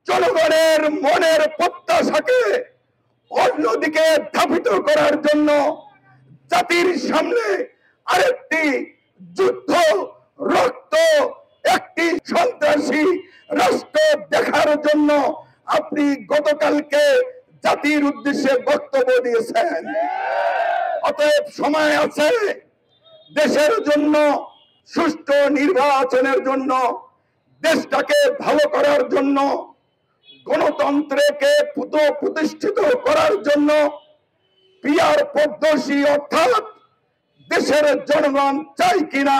জনগণের মনের প্রত্যাশাকে অন্যদিকে ধাবিত করার জন্য জাতির সামনে আরেকটি যুদ্ধ রক্ত একটি সন্ত্রাসী রাষ্ট্র দেখার জন্য আপনি গতকালকে জাতির উদ্দেশ্যে বক্তব্য দিয়েছেন। অতএব সময় আছে দেশের জন্য, সুষ্ঠু নির্বাচনের জন্য, দেশটাকে ভালো করার জন্য, গণতন্ত্রকে প্রতিষ্ঠিত করার জন্য পিয়ার পদ্ধতি অর্থাৎ দেশের জনগণ চাই কিনা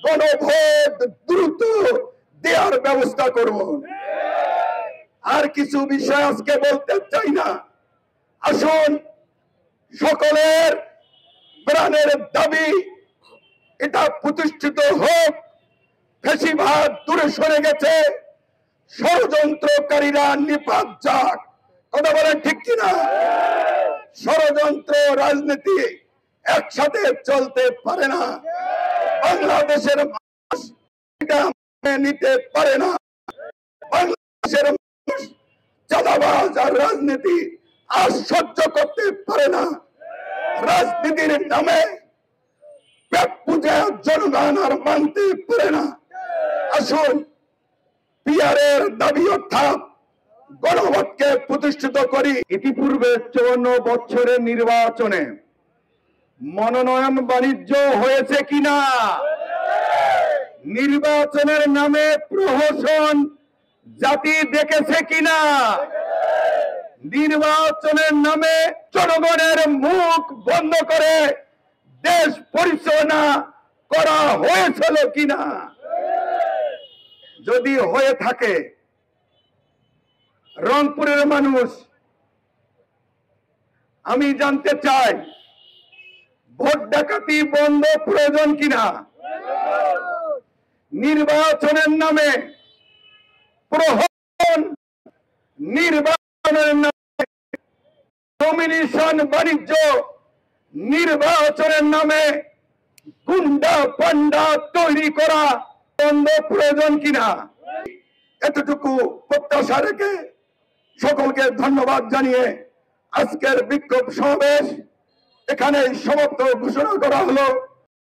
গণভোট দ্রুত দেওয়ার ব্যবস্থা করুন। আর কিছু বিষয় আজকে বলতে চাই না। আসুন, সকলের প্রাণের দাবি এটা প্রতিষ্ঠিত হোক, ফ্যাসিবাদ দূরে সরে গেছে, ষড়যন্ত্রকারীরা নিপাত যাক। কথা বলেন ঠিক কিনা? ষড়যন্ত্র রাজনীতি একসাথে চলতে পারে না। বাংলাদেশের মানুষ এটা মেনে নিতে পারে না। বাংলাদেশের মানুষ চাঁদাবাজ আর রাজনীতি আর সহ্য করতে পারে না। রাজনীতির নামে পেট পূজা জনগণ আর মানতে পারে না। আসুন, পিয়ারের দাবি অর্থাৎ গণভোটকে প্রতিষ্ঠিত করি। ইতিপূর্বে 54 বছরের নির্বাচনে মনোনয়ন বাণিজ্য হয়েছে কিনা? নির্বাচনের নামে প্রহসন জাতি দেখেছে কিনা? নির্বাচনের নামে জনগণের মুখ বন্ধ করে দেশ পরিচালনা করা হয়েছিল কিনা? যদি হয়ে থাকে, রংপুরের মানুষ, আমি জানতে চাই ভোট ডাকাতি বন্ধ প্রয়োজন কিনা? নির্বাচনের নামে প্রহসন, নির্বাচনের নামে নমিনেশন বাণিজ্য, নির্বাচনের নামে গুন্ডা পান্ডা তৈরি করা বন্ধ প্রয়োজন কিনা? এতটুকু প্রত্যাশা রেখে সকলকে ধন্যবাদ জানিয়ে আজকের বিক্ষোভ সমাবেশ এখানে সমাপ্ত ঘোষণা করা হলো।